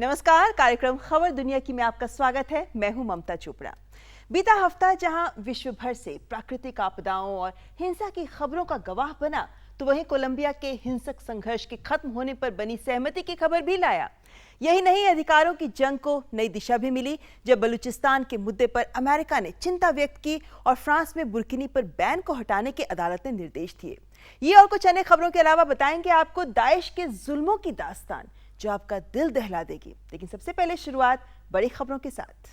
नमस्कार, कार्यक्रम खबर दुनिया की में आपका स्वागत है। मैं हूं ममता चोपड़ा। बीता हफ्ता जहां विश्व भर से प्राकृतिक आपदाओं और हिंसा की खबरों का गवाह बना, तो वहीं कोलंबिया के हिंसक संघर्ष के खत्म होने पर बनी सहमति की खबर भी लाया। यही नहीं, अधिकारों की जंग को नई दिशा भी मिली जब बलूचिस्तान के मुद्दे पर अमेरिका ने चिंता व्यक्त की और फ्रांस में बुर्किनी पर बैन को हटाने के अदालत ने निर्देश दिए। ये और कुछ अन्य खबरों के अलावा बताएंगे आपको दाइश के जुल्मों की दास्तान जो आपका दिल दहला देगी। लेकिन सबसे पहले शुरुआत बड़ी खबरों के साथ।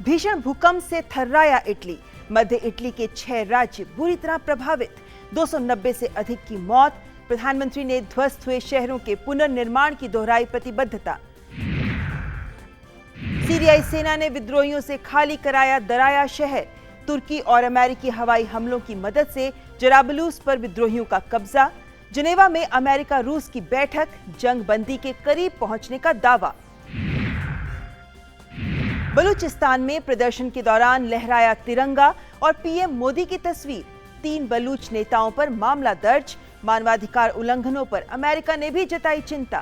भीषण भूकंप से थर्राया इटली। मध्य इटली के 6 राज्य बुरी तरह प्रभावित, 290 से अधिक की मौत। प्रधानमंत्री ने ध्वस्त हुए शहरों के पुनर्निर्माण की दोहराई प्रतिबद्धता। सीरियाई सेना ने विद्रोहियों से खाली कराया दराया शहर। तुर्की और अमेरिकी हवाई हमलों की मदद से जराबलूस पर विद्रोहियों का कब्जा। जिनेवा में अमेरिका रूस की बैठक, जंग बंदी के करीब पहुंचने का दावा। बलूचिस्तान में प्रदर्शन के दौरान लहराया तिरंगा और पीएम मोदी की तस्वीर। 3 बलूच नेताओं पर मामला दर्ज। मानवाधिकार उल्लंघनों पर अमेरिका ने भी जताई चिंता।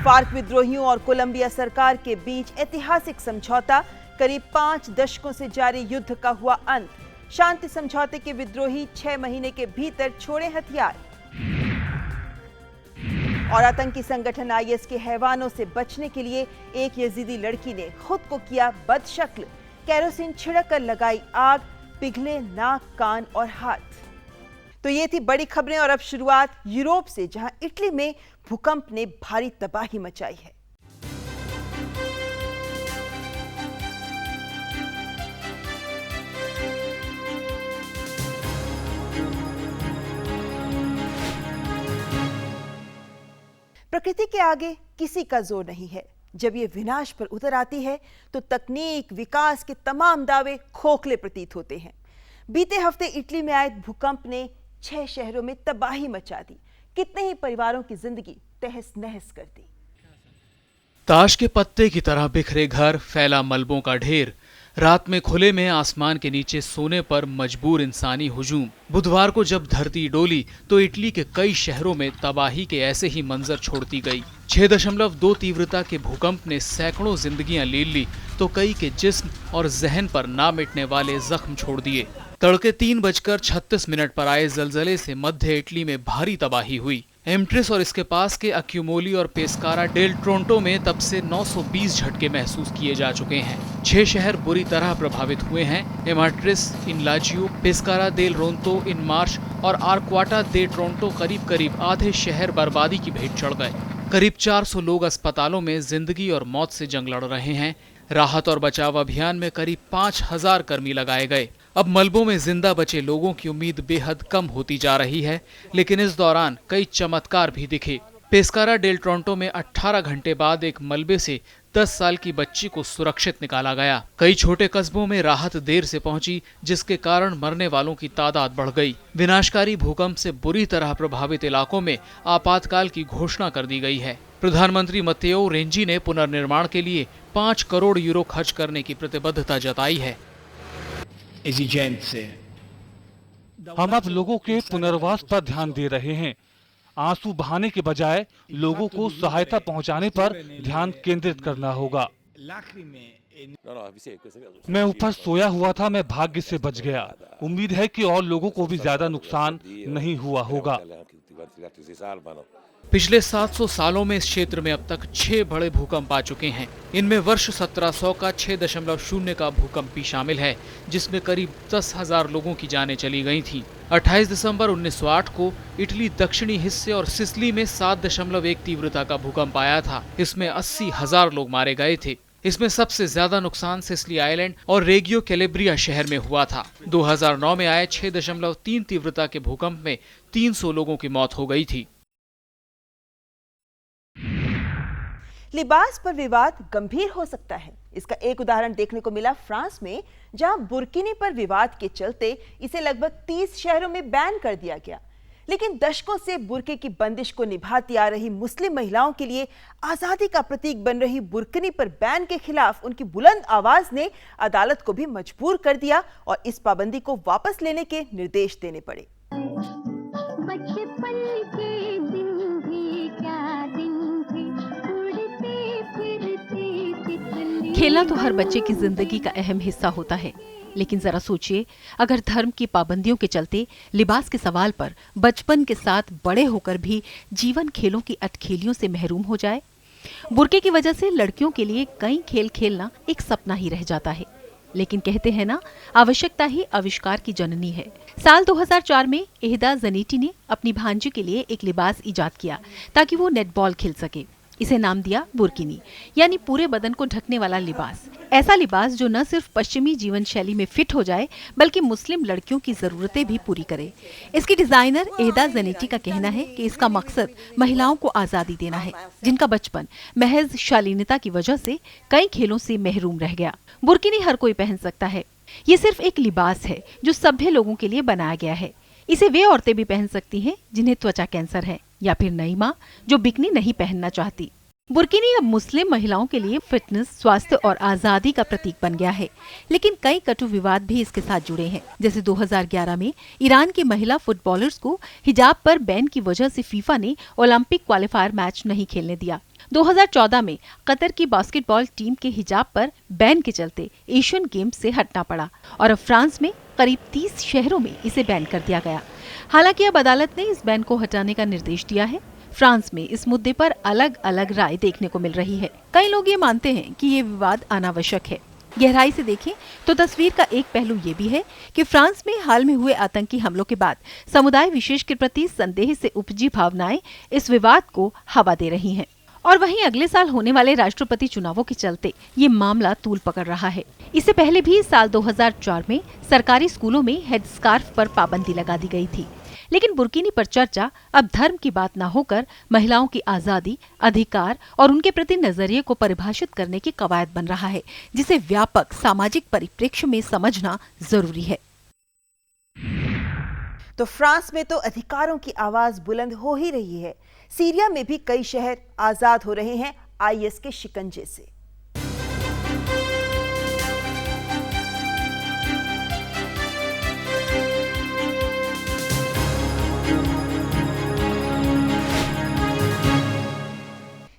फार्क विद्रोहियों और कोलंबिया सरकार के बीच ऐतिहासिक समझौता। करीब 5 दशकों से जारी युद्ध का हुआ अंत। शांति समझौते के विद्रोही 6 महीने के भीतर छोड़े हथियार। और आतंकी संगठन आईएस के हैवानों से बचने के लिए एक यजीदी लड़की ने खुद को किया बदशक्ल। केरोसिन छिड़क कर लगाई आग, पिघले नाक, कान और हाथ। तो ये थी बड़ी खबरें और अब शुरुआत यूरोप से, जहां इटली में भूकंप ने भारी तबाही मचाई है। प्रकृति के आगे किसी का जोर नहीं है। जब ये विनाश पर उतर आती है तो तकनीक, विकास के तमाम दावे खोखले प्रतीत होते हैं। बीते हफ्ते इटली में आए भूकंप ने 6 शहरों में तबाही मचा दी। कितने ही परिवारों की जिंदगी तहस नहस कर दी। ताश के पत्ते की तरह बिखरे घर, फैला मलबों का ढेर, रात में खुले में आसमान के नीचे सोने पर मजबूर इंसानी हुजूम। बुधवार को जब धरती डोली तो इटली के कई शहरों में तबाही के ऐसे ही मंजर छोड़ती गई। 6.2 तीव्रता के भूकंप ने सैकड़ों जिंदगियां ले ली तो कई के जिस्म और जहन पर ना मिटने वाले जख्म छोड़ दिए। तड़के 3:36 पर आए जलजले से मध्य इटली में भारी तबाही हुई। एम्ट्रिस और इसके पास के अक्यूमोली और पेस्कारा डेल ट्रोंटो में तब से 920 झटके महसूस किए जा चुके हैं। 6 शहर बुरी तरह प्रभावित हुए हैं। एमाट्रिस, इनलाजियो, पेस्कारा डेल रोंतो, इन मार्श और आर्क्वाटा दे ट्रोंटो करीब आधे शहर बर्बादी की भेंट चढ़ गए। करीब 400 लोग अस्पतालों में जिंदगी और मौत से जंग लड़ रहे हैं। राहत और बचाव अभियान में करीब 5000 कर्मी लगाए गए। अब मलबों में जिंदा बचे लोगों की उम्मीद बेहद कम होती जा रही है, लेकिन इस दौरान कई चमत्कार भी दिखे। पेस्कारा डेल ट्रोंटो में 18 घंटे बाद एक मलबे से 10 साल की बच्ची को सुरक्षित निकाला गया। कई छोटे कस्बों में राहत देर से पहुंची, जिसके कारण मरने वालों की तादाद बढ़ गई। विनाशकारी भूकंप से बुरी तरह प्रभावित इलाकों में आपातकाल की घोषणा कर दी गई है। प्रधानमंत्री मत्तेओ रेंजी ने पुनर्निर्माण के लिए 5 करोड़ यूरो खर्च करने की प्रतिबद्धता जताई है। हम अब लोगों के पुनर्वास पर ध्यान दे रहे हैं। आंसू बहाने के बजाय लोगों को सहायता पहुंचाने पर ध्यान केंद्रित करना होगा। मैं ऊपर सोया हुआ था, मैं भाग्य से बच गया। उम्मीद है कि और लोगों को भी ज्यादा नुकसान नहीं हुआ होगा। पिछले 700 सालों में इस क्षेत्र में अब तक 6 बड़े भूकंप आ चुके हैं। इनमें वर्ष 1700 का 6.0 का भूकंप भी शामिल है, जिसमें करीब 10,000 लोगों की जानें चली गई थीं। 28 दिसंबर 1908 को इटली दक्षिणी हिस्से और सिसिली में 7.1 तीव्रता का भूकंप आया था। इसमें 80,000 लोग मारे गए थे। इसमें सबसे ज्यादा नुकसान सिसिली आइलैंड और रेगियो कैलेब्रिया शहर में हुआ था। 2009 में आए 6.3 तीव्रता के भूकंप में 300 लोगों की मौत हो गई थी। लिबास पर विवाद गंभीर हो सकता है। इसका एक उदाहरण देखने को मिला फ्रांस में, जहां बुर्किनी पर विवाद के चलते इसे लगभग 30 शहरों में बैन कर दिया गया। लेकिन दशकों से बुर्के की बंदिश को निभाती आ रही मुस्लिम महिलाओं के लिए आजादी का प्रतीक बन रही बुर्किनी पर बैन के खिलाफ उनकी बुलंद आवाज ने अदालत को भी मजबूर कर दिया और इस पाबंदी को वापस लेने के निर्देश देने पड़े। बचपन के दिन भी खेलना तो हर बच्चे की जिंदगी का अहम हिस्सा होता है, लेकिन जरा सोचिए, अगर धर्म की पाबंदियों के चलते लिबास के सवाल पर बचपन के साथ बड़े होकर भी जीवन खेलों की अटखेलियों से महरूम हो जाए। बुर्के की वजह से लड़कियों के लिए कई खेल खेलना एक सपना ही रह जाता है, लेकिन कहते हैं ना, आवश्यकता ही आविष्कार की जननी है। साल 2004 में एहदा जनीटी ने अपनी भांजी के लिए एक लिबास इजाद किया ताकि वो नेटबॉल खेल सके। इसे नाम दिया बुर्किनी, यानी पूरे बदन को ढकने वाला लिबास। ऐसा लिबास जो न सिर्फ पश्चिमी जीवन शैली में फिट हो जाए, बल्कि मुस्लिम लड़कियों की जरूरतें भी पूरी करे। इसकी डिजाइनर एहदा जनीटी का कहना है कि इसका मकसद महिलाओं को आजादी देना है, जिनका बचपन महज शालीनता की वजह से कई खेलों से महरूम रह गया। बुर्किनी हर कोई पहन सकता है। ये सिर्फ एक लिबास है जो सभ्य लोगों के लिए बनाया गया है। इसे वे औरतें भी पहन सकती हैं जिन्हें त्वचा कैंसर है, या फिर नई माँ जो बिकनी नहीं पहनना चाहती। बुर्किनी अब मुस्लिम महिलाओं के लिए फिटनेस, स्वास्थ्य और आजादी का प्रतीक बन गया है, लेकिन कई कटु विवाद भी इसके साथ जुड़े हैं। जैसे 2011 में ईरान के महिला फुटबॉलर्स को हिजाब पर बैन की वजह से फीफा ने ओलंपिक क्वालिफायर मैच नहीं खेलने दिया। 2014 में कतर की बास्केटबॉल टीम के हिजाब पर बैन के चलते एशियन गेम्स से हटना पड़ा, और अब फ्रांस में करीब 30 शहरों में इसे बैन कर दिया गया। हालांकि अब अदालत ने इस बैन को हटाने का निर्देश दिया है। फ्रांस में इस मुद्दे पर अलग अलग राय देखने को मिल रही है। कई लोग ये मानते हैं कि ये विवाद अनावश्यक है। गहराई से देखें तो तस्वीर का एक पहलू ये भी है कि फ्रांस में हाल में हुए आतंकी हमलों के बाद समुदाय विशेष के प्रति संदेह से उपजी भावनाएं इस विवाद को हवा दे रही हैं। और वहीं अगले साल होने वाले राष्ट्रपति चुनावों के चलते ये मामला तूल पकड़ रहा है। इससे पहले भी साल 2004 में सरकारी स्कूलों में हेड स्कार्फ पर पाबंदी लगा दी गई थी, लेकिन बुर्किनी पर चर्चा अब धर्म की बात न होकर महिलाओं की आजादी, अधिकार और उनके प्रति नजरिए को परिभाषित करने की कवायद बन रहा है, जिसे व्यापक सामाजिक परिप्रेक्ष्य में समझना जरूरी है। तो फ्रांस में तो अधिकारों की आवाज बुलंद हो ही रही है। सीरिया में भी कई शहर आजाद हो रहे हैं आईएस के शिकंजे से।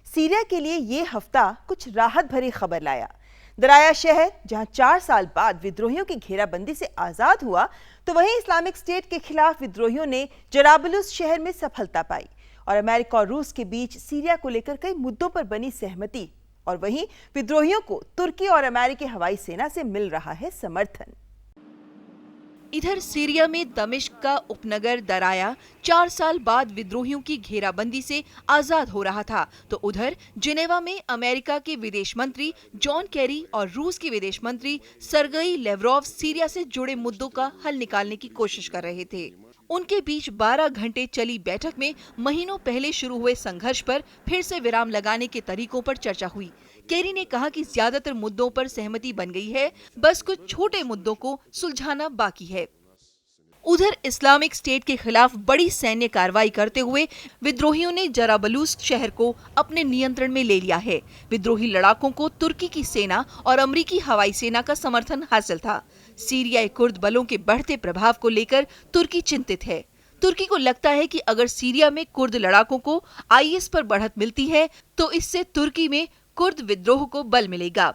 सीरिया के लिए ये हफ्ता कुछ राहत भरी खबर लाया। दराया शहर जहां 4 साल बाद विद्रोहियों की घेराबंदी से आजाद हुआ, तो वहीं इस्लामिक स्टेट के खिलाफ विद्रोहियों ने जराबलुस शहर में सफलता पाई। और अमेरिका और रूस के बीच सीरिया को लेकर कई मुद्दों पर बनी सहमति, और वहीं विद्रोहियों को तुर्की और अमेरिकी हवाई सेना से मिल रहा है समर्थन। इधर सीरिया में दमिश्क का उपनगर दराया 4 साल बाद विद्रोहियों की घेराबंदी से आजाद हो रहा था, तो उधर जिनेवा में अमेरिका के विदेश मंत्री जॉन केरी और रूस के विदेश मंत्री सर्गेई लेवरोव सीरिया से जुड़े मुद्दों का हल निकालने की कोशिश कर रहे थे। उनके बीच 12 घंटे चली बैठक में महीनों पहले शुरू हुए संघर्ष पर फिर से विराम लगाने के तरीकों पर चर्चा हुई। केरी ने कहा कि ज्यादातर मुद्दों पर सहमति बन गई है, बस कुछ छोटे मुद्दों को सुलझाना बाकी है। उधर इस्लामिक स्टेट के खिलाफ बड़ी सैन्य कार्रवाई करते हुए विद्रोहियों ने जराबलूस शहर को अपने नियंत्रण में ले लिया है। विद्रोही लड़ाकों को तुर्की की सेना और अमेरिकी हवाई सेना का समर्थन हासिल था। सीरियाई कुर्द बलों के बढ़ते प्रभाव को लेकर तुर्की चिंतित है। तुर्की को लगता है कि अगर सीरिया में कुर्द लड़ाकों को आईएस पर बढ़त मिलती है, तो इससे तुर्की में कुर्द विद्रोह को बल मिलेगा।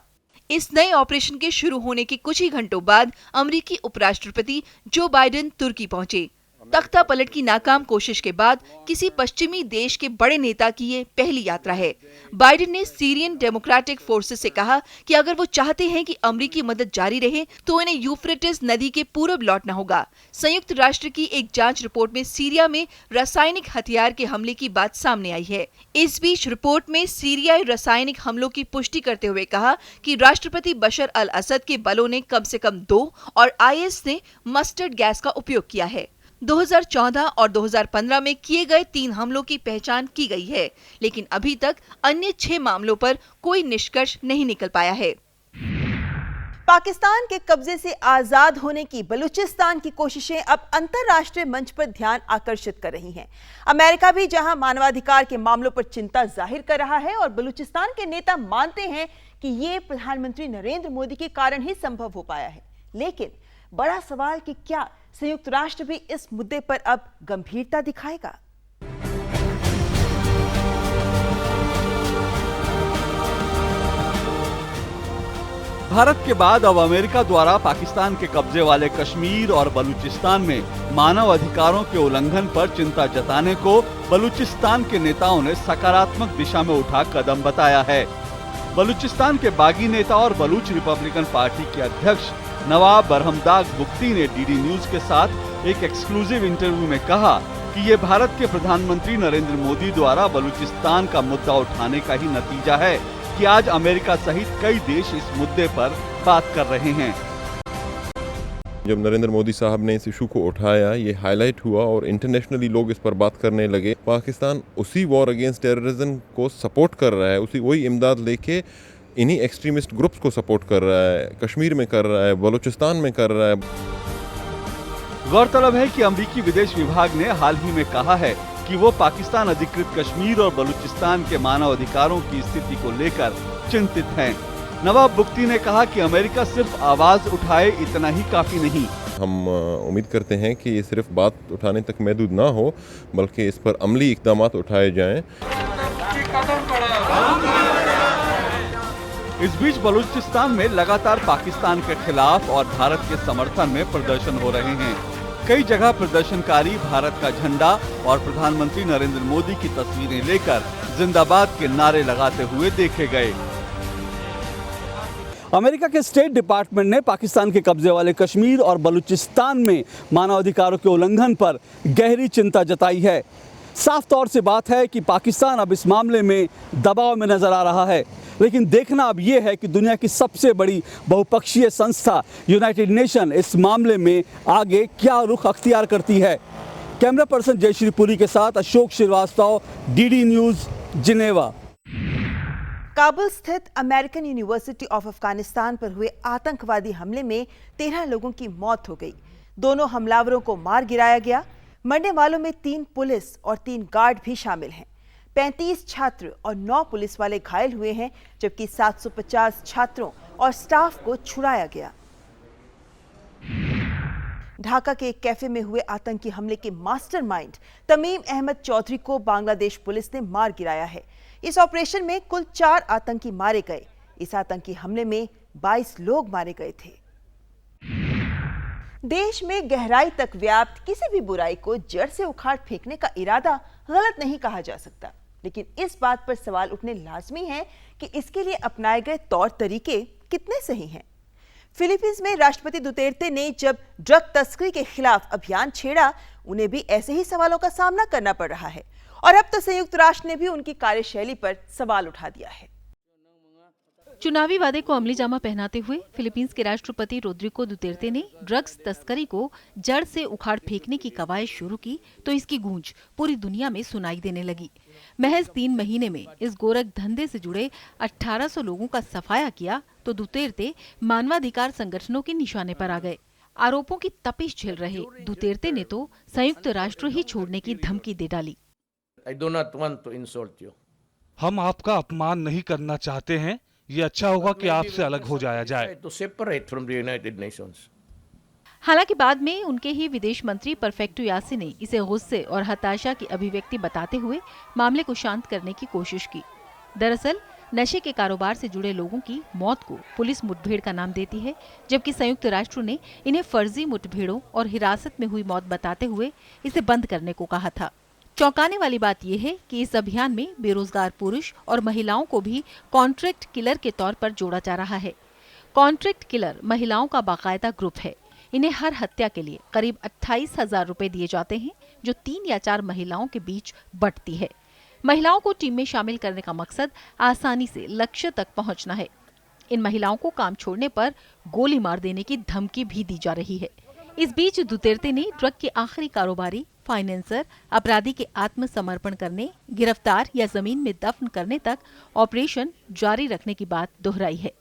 इस नए ऑपरेशन के शुरू होने के कुछ ही घंटों बाद अमेरिकी उपराष्ट्रपति जो बाइडेन तुर्की पहुंचे। तख्ता पलट की नाकाम कोशिश के बाद किसी पश्चिमी देश के बड़े नेता की ये पहली यात्रा है। बाइडेन ने सीरियन डेमोक्रेटिक फोर्सेस से कहा कि अगर वो चाहते हैं कि अमेरिकी मदद जारी रहे, तो इन्हें यूफ्रेटिस नदी के पूरब लौटना होगा। संयुक्त राष्ट्र की एक जांच रिपोर्ट में सीरिया में रासायनिक हथियार के हमले की बात सामने आई है। इस बीच रिपोर्ट में सीरियाई रासायनिक हमलों की पुष्टि करते हुए कहा कि राष्ट्रपति बशर अल असद के बलों ने कम से कम 2 और आईएस ने मस्टर्ड गैस का उपयोग किया है। 2014 और 2015 में किए गए 3 हमलों की पहचान की गई है, लेकिन अभी तक अन्य 6 मामलों पर कोई निष्कर्ष नहीं निकल पाया है। पाकिस्तान के कब्जे से आजाद होने की बलूचिस्तान की कोशिशें अब अंतर्राष्ट्रीय मंच पर ध्यान आकर्षित कर रही हैं। अमेरिका भी जहां मानवाधिकार के मामलों पर चिंता जाहिर कर रहा है, और बलूचिस्तान के नेता मानते हैं कि ये प्रधानमंत्री नरेंद्र मोदी के कारण ही संभव हो पाया है। लेकिन बड़ा सवाल कि क्या संयुक्त राष्ट्र भी इस मुद्दे पर अब गंभीरता दिखाएगा? भारत के बाद अब अमेरिका द्वारा पाकिस्तान के कब्जे वाले कश्मीर और बलूचिस्तान में मानव अधिकारों के उल्लंघन पर चिंता जताने को बलूचिस्तान के नेताओं ने सकारात्मक दिशा में उठा कदम बताया है। बलूचिस्तान के बागी नेता और बलूच रिपब्लिकन पार्टी के अध्यक्ष नवाब बरहमदाग बुख्ती ने डीडी न्यूज के साथ एक एक्सक्लूसिव इंटरव्यू में कहा कि ये भारत के प्रधानमंत्री नरेंद्र मोदी द्वारा बलूचिस्तान का मुद्दा उठाने का ही नतीजा है कि आज अमेरिका सहित कई देश इस मुद्दे पर बात कर रहे हैं। जब नरेंद्र मोदी साहब ने इस इशू को उठाया, ये हाईलाइट हुआ और इंटरनेशनली लोग इस पर बात करने लगे। पाकिस्तान उसी वॉर अगेंस्ट टेररिज्म को सपोर्ट कर रहा है, उसी वही इमदाद लेके इन्हीं एक्सट्रीमिस्ट ग्रुप्स को सपोर्ट कर रहा है, कश्मीर में कर रहा है, बलूचिस्तान में कर रहा है। गौरतलब है कि अमेरिकी विदेश विभाग ने हाल ही में कहा है कि वो पाकिस्तान अधिकृत कश्मीर और बलूचिस्तान के मानव अधिकारों की स्थिति को लेकर चिंतित हैं। नवाब बुख्ती ने कहा कि अमेरिका सिर्फ आवाज उठाए इतना ही काफी नहीं। हम उम्मीद करते हैं कि ये सिर्फ बात उठाने तक महदूद ना हो, बल्कि इस पर अमली इक़दाम उठाए जाएं। इस बीच बलूचिस्तान में लगातार पाकिस्तान के खिलाफ और भारत के समर्थन में प्रदर्शन हो रहे हैं। कई जगह प्रदर्शनकारी भारत का झंडा और प्रधानमंत्री नरेंद्र मोदी की तस्वीरें लेकर जिंदाबाद के नारे लगाते हुए देखे गए। अमेरिका के स्टेट डिपार्टमेंट ने पाकिस्तान के कब्जे वाले कश्मीर और बलूचिस्तान में मानवाधिकारों के उल्लंघन पर गहरी चिंता जताई है। साफ तौर से बात है कि पाकिस्तान अब इस मामले में दबाव में नजर आ रहा है, लेकिन देखना अब ये है कि दुनिया की सबसे बड़ी बहुपक्षीय संस्था यूनाइटेड नेशन इस मामले में आगे क्या रुख अख्तियार करती है। कैमरा पर्सन जयश्री पुरी के साथ Ashok Srivastava, DD news, Geneva. Kabul स्थित अमेरिकन यूनिवर्सिटी ऑफ अफगानिस्तान पर हुए आतंकवादी हमले में 13 लोगों की मौत हो गई। दोनों हमलावरों को मार गिराया गया। मरने वालों में 3 पुलिस और 3 गार्ड भी शामिल हैं। 35 छात्र और 9 पुलिस वाले घायल हुए हैं, जबकि 750 छात्रों और स्टाफ को छुड़ाया गया। ढाका के एक कैफे में हुए आतंकी हमले के मास्टरमाइंड तमीम अहमद चौधरी को बांग्लादेश पुलिस ने मार गिराया है। इस ऑपरेशन में कुल 4 आतंकी मारे गए। इस आतंकी हमले में 22 लोग मारे गए थे। देश में गहराई तक व्याप्त किसी भी बुराई को जड़ से उखाड़ फेंकने का इरादा गलत नहीं कहा जा सकता, लेकिन इस बात पर सवाल उठने लाजमी है कि इसके लिए अपनाए गए तौर तरीके कितने सही हैं। फिलीपींस में राष्ट्रपति दुतेर्ते ने जब ड्रग तस्करी के खिलाफ अभियान छेड़ा, उन्हें भी ऐसे ही सवालों का सामना करना पड़ रहा है और अब तो संयुक्त राष्ट्र ने भी उनकी कार्यशैली पर सवाल उठा दिया है। चुनावी वादे को अमली जामा पहनाते हुए फिलीपींस के राष्ट्रपति रोड्रिगो दुतेर्ते ने ड्रग्स तस्करी को जड़ से उखाड़ फेंकने की कवायद शुरू की तो इसकी गूंज पूरी दुनिया में सुनाई देने लगी। महज 3 महीने में इस गोरख धंधे से जुड़े 1800 लोगों का सफाया किया तो दुतेर्ते मानवाधिकार संगठनों के निशाने पर आ गए। आरोपों की तपिश झेल रहे दुतेर्ते ने तो संयुक्त राष्ट्र ही छोड़ने की धमकी दे डाली। हम आपका अपमान नहीं करना चाहते हैं, ये अच्छा होगा कि आपसे अलग हो जाया जाए। हालांकि बाद में उनके ही विदेश मंत्री परफेक्टो यासी ने इसे गुस्से और हताशा की अभिव्यक्ति बताते हुए मामले को शांत करने की कोशिश की। दरअसल नशे के कारोबार से जुड़े लोगों की मौत को पुलिस मुठभेड़ का नाम देती है, जबकि संयुक्त राष्ट्र ने इन्हें फर्जी मुठभेड़ों और हिरासत में हुई मौत बताते हुए इसे बंद करने को कहा था। चौंकाने वाली बात यह है कि इस अभियान में बेरोजगार पुरुष और महिलाओं को भी कॉन्ट्रैक्ट किलर के तौर पर जोड़ा जा रहा है। कॉन्ट्रैक्ट किलर महिलाओं का बाकायदा ग्रुप है। इन्हें हर हत्या के लिए करीब 28,000 रुपए दिए जाते हैं, जो 3 या 4 महिलाओं के बीच बंटती है। महिलाओं को टीम में शामिल करने का मकसद आसानी से लक्ष्य तक पहुंचना है। इन महिलाओं को काम छोड़ने पर गोली मार देने की धमकी भी दी जा रही है। इस बीच दुतेर्ते ने ड्रग के आखिरी कारोबारी, फाइनेंसर, अपराधी के आत्मसमर्पण करने, गिरफ्तार या जमीन में दफन करने तक ऑपरेशन जारी रखने की बात दोहराई है।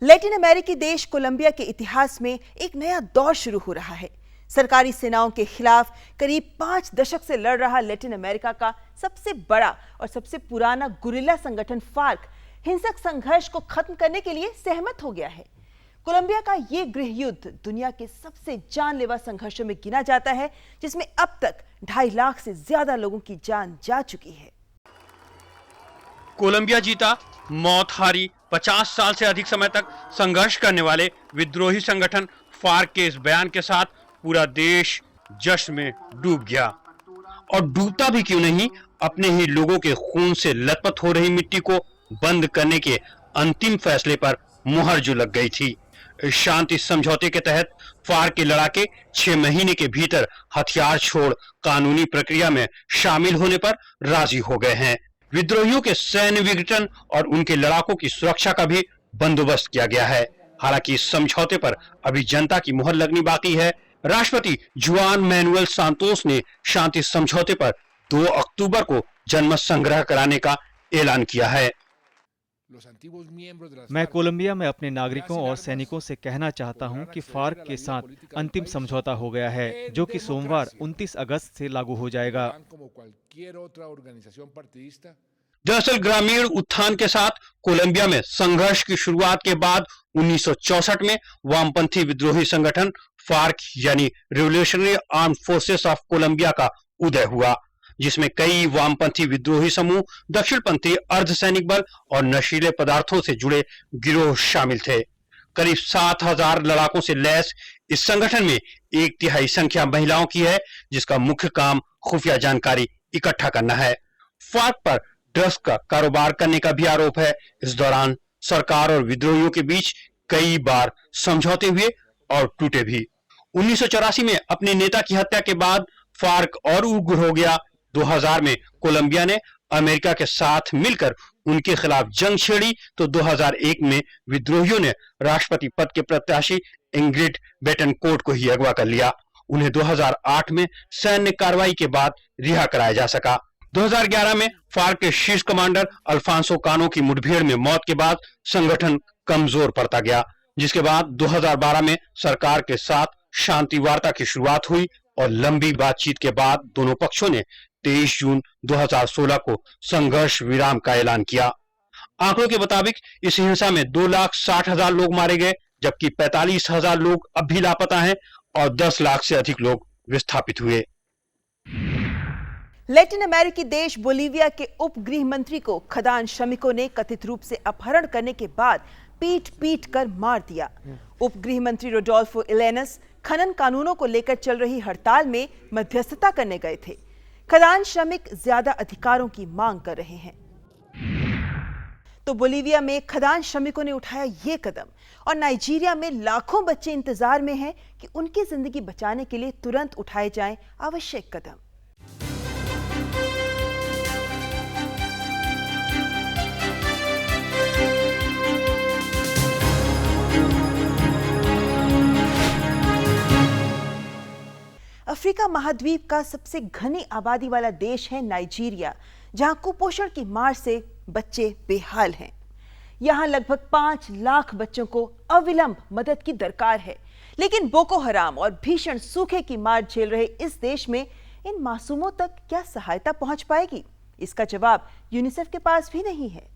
लैटिन अमेरिकी देश कोलंबिया के इतिहास में एक नया दौर शुरू हो रहा है। सरकारी सेनाओं के खिलाफ करीब 5 दशक से लड़ रहा लैटिन अमेरिका का सबसे बड़ा और सबसे पुराना गुरिल्ला संगठन फार्क हिंसक संघर्ष को खत्म करने के लिए सहमत हो गया है। कोलंबिया का ये गृह युद्ध दुनिया के सबसे जानलेवा संघर्षों में गिना जाता है, जिसमें अब तक 2.5 लाख से ज्यादा लोगों की जान जा चुकी है। कोलंबिया जीता, मौत हारी। 50 साल से अधिक समय तक संघर्ष करने वाले विद्रोही संगठन फार्क के इस बयान के साथ पूरा देश जश्न में डूब गया। और डूबता भी क्यों नहीं, अपने ही लोगों के खून से लथपथ हो रही मिट्टी को बंद करने के अंतिम फैसले पर मुहर जो लग गई थी। शांति समझौते के तहत फार्क के लड़ाके 6 महीने के भीतर हथियार छोड़ कानूनी प्रक्रिया में शामिल होने पर राजी हो गए हैं। विद्रोहियों के सैन्य विघटन और उनके लड़ाकों की सुरक्षा का भी बंदोबस्त किया गया है। हालांकि इस समझौते पर अभी जनता की मुहर लगनी बाकी है। राष्ट्रपति जुआन मैनुएल सांतोस ने शांति समझौते पर 2 अक्टूबर को जनमत संग्रह कराने का ऐलान किया है। मैं कोलंबिया में अपने नागरिकों और सैनिकों से कहना चाहता हूं कि फार्क के साथ अंतिम समझौता हो गया है, जो कि सोमवार 29 अगस्त से लागू हो जाएगा। दरअसल ग्रामीण उत्थान के साथ कोलंबिया में संघर्ष की शुरुआत के बाद 1964 में वामपंथी विद्रोही संगठन फार्क यानी Revolutionary Armed Forces of Colombia का उदय हुआ, जिसमें कई वामपंथी विद्रोही समूह, दक्षिणपंथी अर्धसैनिक बल और नशीले पदार्थों से जुड़े गिरोह शामिल थे। करीब 7,000 लड़ाकों से लैस इस संगठन में 1/3 संख्या महिलाओं की है, जिसका मुख्य काम खुफिया जानकारी इकट्ठा करना है। फार्क पर ड्रग्स का कारोबार करने का भी आरोप है। इस दौरान सरकार और विद्रोहियों के बीच कई बार समझौते हुए और टूटे भी। 1984 में अपने नेता की हत्या के बाद फार्क और उग्र हो गया। 2000 में कोलंबिया ने अमेरिका के साथ मिलकर उनके खिलाफ जंग छेड़ी तो 2001 में विद्रोहियों ने राष्ट्रपति पद के प्रत्याशी इंग्रिड बेटनकोर्ट को ही अगवा कर लिया। उन्हें 2008 में सैन्य कार्रवाई के बाद रिहा कराया जा सका। 2011 में फार्क के शीर्ष कमांडर अल्फांसो कानो की मुठभेड़ में मौत के बाद संगठन कमजोर पड़ता गया, जिसके बाद 2012 में सरकार के साथ शांति वार्ता की शुरुआत हुई और लंबी बातचीत के बाद दोनों पक्षों ने 23 जून 2016 को संघर्ष विराम का ऐलान किया। आंकड़ों के मुताबिक इस हिंसा में 2,60,000 लोग मारे गए, जबकि 45,000 लोग अब भी लापता हैं और 10 लाख से अधिक लोग विस्थापित हुए। लैटिन अमेरिकी देश बोलीविया के उप गृह मंत्री को खदान श्रमिकों ने कथित रूप से अपहरण करने के बाद पीट कर मार दिया। उप गृह मंत्री रोडोल्फो इलेनस खनन कानूनों को लेकर चल रही हड़ताल में मध्यस्थता करने गए थे। खदान श्रमिक ज्यादा अधिकारों की मांग कर रहे हैं। तो बोलीविया में खदान श्रमिकों ने उठाया ये कदम और नाइजीरिया में लाखों बच्चे इंतजार में हैं कि उनकी जिंदगी बचाने के लिए तुरंत उठाए जाएं आवश्यक कदम। अफ्रीका महाद्वीप का सबसे घनी आबादी वाला देश है नाइजीरिया, जहां कुपोषण की मार से बच्चे बेहाल हैं। यहां लगभग 5 लाख बच्चों को अविलंब मदद की दरकार है, लेकिन बोको हराम और भीषण सूखे की मार झेल रहे इस देश में इन मासूमों तक क्या सहायता पहुंच पाएगी? इसका जवाब यूनिसेफ के पास भी नहीं है।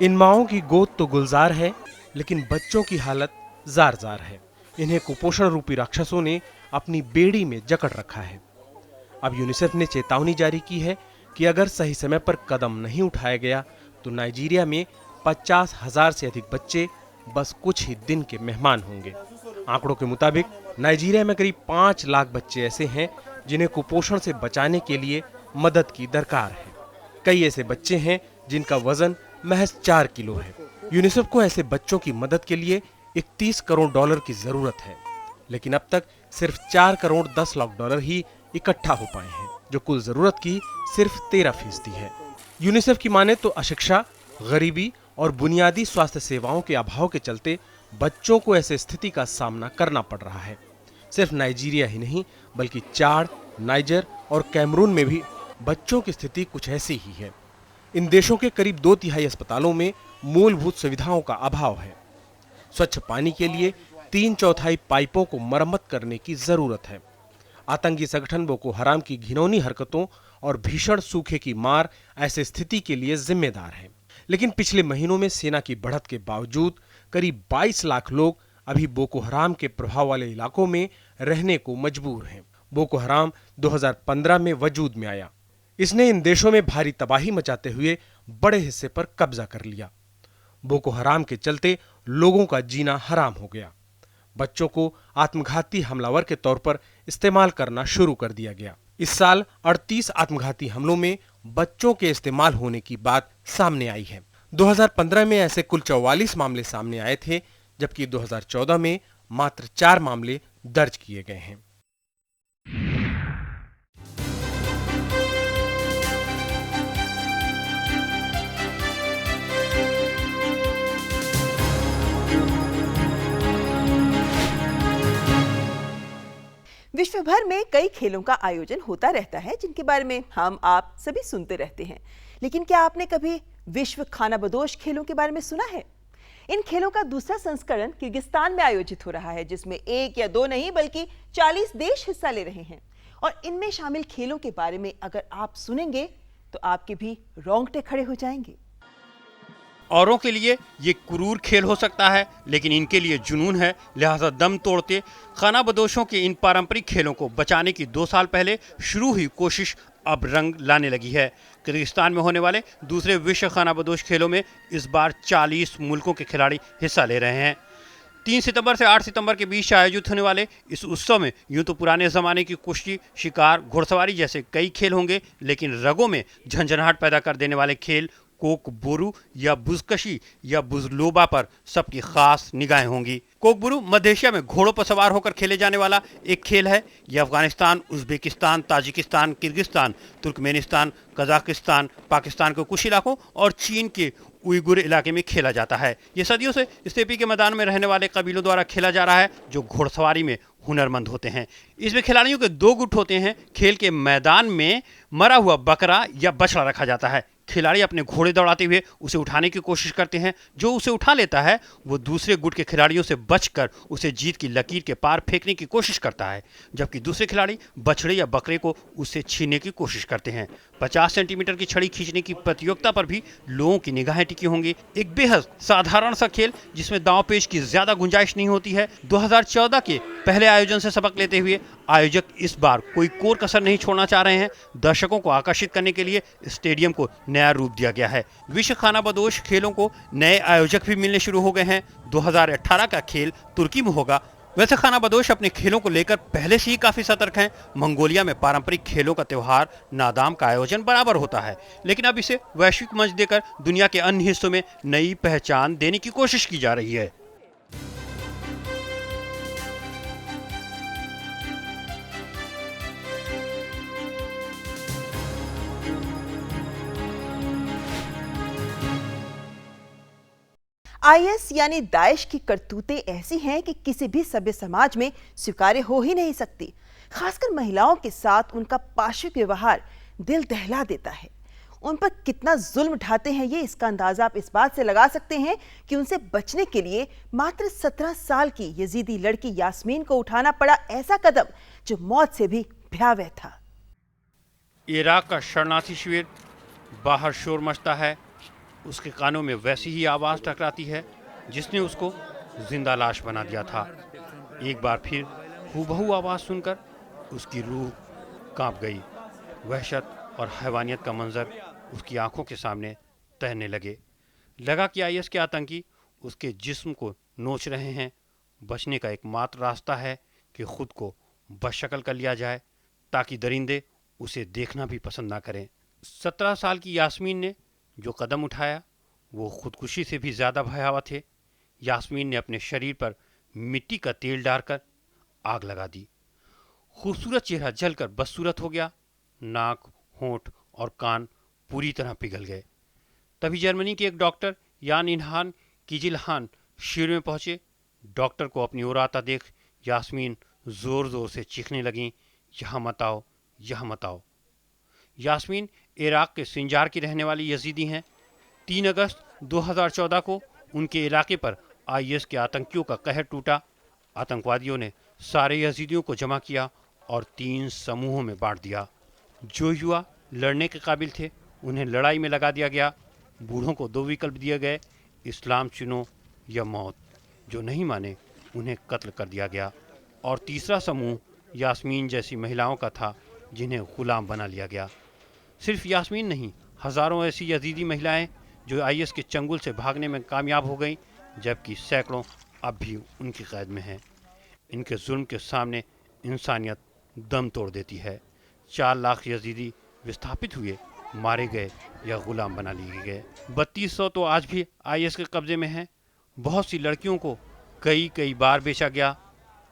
इन माओं की गोद तो गुलजार है, लेकिन बच्चों की हालत जार है। इन्हें कुपोषण रूपी राक्षसों ने अपनी बेड़ी में जकड़ रखा है। अब यूनिसेफ ने चेतावनी जारी की है कि अगर सही समय पर कदम नहीं उठाया गया तो नाइजीरिया में 50,000 से अधिक बच्चे बस कुछ ही दिन के मेहमान होंगे। आंकड़ों के मुताबिक नाइजीरिया में करीब 5 लाख बच्चे ऐसे हैं जिन्हें कुपोषण से बचाने के लिए मदद की दरकार है। कई ऐसे बच्चे हैं जिनका वजन महज 4 किलो है। यूनिसेफ को ऐसे बच्चों की मदद के लिए 31 करोड़ डॉलर की जरूरत है, लेकिन अब तक सिर्फ 4 करोड़ 10 लाख डॉलर ही इकट्ठा हो पाए हैं, जो कुल जरूरत की सिर्फ 13% है। यूनिसेफ की माने तो अशिक्षा, गरीबी और बुनियादी स्वास्थ्य सेवाओं के अभाव के चलते बच्चों को ऐसे स्थिति का सामना करना पड़ रहा है। सिर्फ नाइजीरिया ही नहीं, बल्कि चाड, नाइजर और कैमरून में भी बच्चों की स्थिति कुछ ऐसी ही है। इन देशों के करीब 2/3 अस्पतालों में मूलभूत सुविधाओं का अभाव है। स्वच्छ पानी के लिए 3/4 पाइपों को मरम्मत करने की जरूरत है। आतंकी संगठन बोको हराम की घिनौनी हरकतों और भीषण सूखे की मार ऐसे स्थिति के लिए जिम्मेदार है। लेकिन पिछले महीनों में सेना की बढ़त के बावजूद करीब 22 लाख लोग अभी बोको हराम के प्रभाव वाले इलाकों में रहने को मजबूर हैं। बोको हराम 2015 में वजूद में आया। इसने इन देशों में भारी तबाही मचाते हुए बड़े हिस्से पर कब्जा कर लिया। बोको हराम के चलते लोगों का जीना हराम हो गया। बच्चों को आत्मघाती हमलावर के तौर पर इस्तेमाल करना शुरू कर दिया गया। इस साल 38 आत्मघाती हमलों में बच्चों के इस्तेमाल होने की बात सामने आई है। 2015 में ऐसे कुल 44 मामले सामने आए थे, जबकि 2014 में मात्र 4 मामले दर्ज किए गए हैं। विश्व भर में कई खेलों का आयोजन होता रहता है, जिनके बारे में हम आप सभी सुनते रहते हैं। लेकिन क्या आपने कभी विश्व खानाबदोश खेलों के बारे में सुना है? इन खेलों का दूसरा संस्करण किर्गिस्तान में आयोजित हो रहा है, जिसमें 1 या 2 नहीं बल्कि 40 देश हिस्सा ले रहे हैं। और इनमें शामिल खेलों के बारे में अगर आप सुनेंगे तो आपके भी रोंगटे खड़े हो जाएंगे। औरों के लिए ये क्रूर खेल हो सकता है, लेकिन इनके लिए जुनून है। लिहाजा दम तोड़ते खानाबदोशों के इन पारंपरिक खेलों को बचाने की 2 साल पहले शुरू हुई कोशिश अब रंग लाने लगी है। किर्गिस्तान में होने वाले दूसरे विश्व खानाबदोश खेलों में इस बार 40 मुल्कों के खिलाड़ी हिस्सा ले रहे हैं। 3 सितंबर से 8 सितंबर के बीच आयोजित होने वाले इस उत्सव में यूं तो पुराने जमाने की कुश्ती, शिकार, घुड़सवारी जैसे कई खेल होंगे, लेकिन रगों में झंझनाहट पैदा कर देने वाले खेल कोकबुरु या बुजकशी या बुजलोबा पर सबकी खास निगाहें होंगी। कोकबुरु मध्य एशिया में घोड़ों पर सवार होकर खेले जाने वाला एक खेल है। यह Afghanistan, Uzbekistan, Tajikistan, Kyrgyzstan, Turkmenistan, Kazakhstan, Pakistan के कुछ इलाकों और चीन के उइगुर इलाके में खेला जाता है। ये सदियों से स्टेपी के मैदान में रहने वाले कबीलों द्वारा खेला जा रहा है, जो घोड़सवारी में हुनरमंद होते हैं। इसमें खिलाड़ियों के 2 गुट होते हैं। खेल के मैदान में मरा हुआ बकरा या बछड़ा रखा जाता है। खिलाड़ी अपने घोड़े दौड़ाते हुए उसे उठाने की कोशिश करते हैं। जो उसे उठा लेता है वो दूसरे गुट के खिलाड़ियों से बचकर उसे जीत की लकीर के पार फेंकने की कोशिश करता है, जबकि दूसरे खिलाड़ी बछड़े या बकरे को उससे छीनने की कोशिश करते हैं। 50 सेंटीमीटर की छड़ी खींचने की प्रतियोगिता पर भी लोगों की निगाहें टिकी होंगी। एक बेहद साधारण सा खेल जिसमें दांव पेच की ज्यादा गुंजाइश नहीं होती है। 2014 के पहले आयोजन से सबक लेते हुए आयोजक इस बार कोई कोर कसर नहीं छोड़ना चाह रहे हैं। दर्शकों को आकर्षित करने के लिए स्टेडियम को नया रूप दिया गया है। विश्व खानाबदोश खेलों को नए आयोजक भी मिलने शुरू हो गए हैं। 2018 का खेल तुर्की में होगा। वैसे खानाबदोश अपने खेलों को लेकर पहले से ही काफी सतर्क हैं। मंगोलिया में पारंपरिक खेलों का त्योहार नादाम का आयोजन बराबर होता है, लेकिन अब इसे वैश्विक मंच देकर दुनिया के अन्य हिस्सों में नई पहचान देने की कोशिश की जा रही है। आईएस यानी दाइश की करतूतें ऐसी हैं कि किसी भी सभ्य समाज में स्वीकार्य हो ही नहीं सकती। खासकर महिलाओं के साथ उनका पाशविक व्यवहार दिल दहला देता है। उन पर कितना जुल्म उठाते हैं ये इसका अंदाजा आप इस बात से लगा सकते हैं कि उनसे बचने के लिए मात्र 17 साल की यजीदी लड़की यास्मीन को उठाना पड़ा ऐसा कदम जो मौत से भी भयावह था। इराक का शरणार्थी शिविर, बाहर शोर मचता है। उसके कानों में वैसी ही आवाज़ टकराती है जिसने उसको जिंदा लाश बना दिया था। एक बार फिर हूबहू आवाज़ सुनकर उसकी रूह कांप गई। वहशत और हैवानियत का मंजर उसकी आंखों के सामने तैरने लगा कि आईएस के आतंकी उसके जिस्म को नोच रहे हैं। बचने का एकमात्र रास्ता है कि खुद को बशक्ल कर लिया जाए ताकि दरिंदे उसे देखना भी पसंद ना करें। 17 साल की यास्मीन ने जो कदम उठाया वो खुदकुशी से भी ज़्यादा भयावह थे। यास्मीन ने अपने शरीर पर मिट्टी का तेल डालकर आग लगा दी। खूबसूरत चेहरा जलकर बदसूरत हो गया। नाक, होंठ और कान पूरी तरह पिघल गए। तभी जर्मनी के एक डॉक्टर यान इनहान कीजिलहान शिविर में पहुंचे। डॉक्टर को अपनी ओर आता देख यास्मीन जोर जोर से चीखने लगीं, यहाँ मत आओ, यहाँ मत आओ। यास्मीन इराक के सिंजार की रहने वाली यजीदी हैं। 3 अगस्त 2014 को उनके इलाके पर आईएस के आतंकियों का कहर टूटा। आतंकवादियों ने सारे यजीदियों को जमा किया और 3 समूहों में बांट दिया। जो युवा लड़ने के काबिल थे उन्हें लड़ाई में लगा दिया गया। बूढ़ों को 2 विकल्प दिए गए, इस्लाम चुनो या मौत। जो नहीं माने उन्हें कत्ल कर दिया गया। और तीसरा समूह यास्मीन जैसी महिलाओं का था जिन्हें गुलाम बना लिया गया। सिर्फ यास्मीन नहीं, हज़ारों ऐसी यजीदी महिलाएं जो IS के चंगुल से भागने में कामयाब हो गईं, जबकि सैकड़ों अब भी उनकी कैद में हैं। इनके जुल्म के सामने इंसानियत दम तोड़ देती है। 4 लाख यजीदी विस्थापित हुए, मारे गए या गुलाम बना लिए गए। 3200 तो आज भी IS के कब्जे में हैं। बहुत सी लड़कियों को कई बार बेचा गया,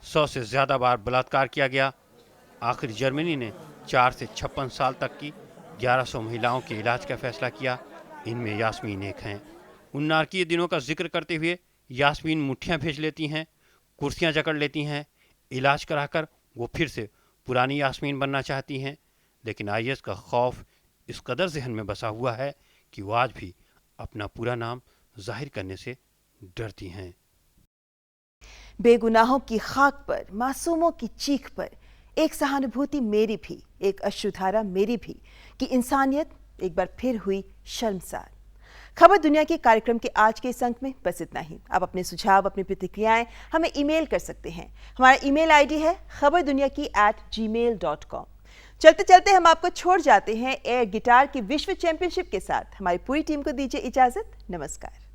100 से ज़्यादा बार बलात्कार किया गया। आखिर जर्मनी ने 4 से 56 साल तक की 1100 महिलाओं के इलाज का फैसला किया। इनमें यास्मीन एक हैं। उन नारकीय दिनों का जिक्र करते हुए यास्मीन मुट्ठियाँ भेज लेती हैं, कुर्सियाँ जकड़ लेती हैं। इलाज कराकर वो फिर से पुरानी यास्मीन बनना चाहती हैं, लेकिन IS का खौफ इस कदर जहन में बसा हुआ है कि वो आज भी अपना पूरा नाम जाहिर करने से डरती हैं। बेगुनाहों की खाक पर, मासूमों की चीख पर एक सहानुभूति मेरी भी, एक अश्रुधारा मेरी भी, कि इंसानियत एक बार फिर हुई शर्मसार। खबर दुनिया के कार्यक्रम के आज के इस अंक में बस इतना ही। आप अपने सुझाव, अपनी प्रतिक्रियाएं हमें ईमेल कर सकते हैं। हमारा ईमेल ID है khabarduniaki@gmail.com। चलते चलते हम आपको छोड़ जाते हैं एयर गिटार की विश्व चैंपियनशिप के साथ। हमारी पूरी टीम को दीजिए इजाजत। नमस्कार।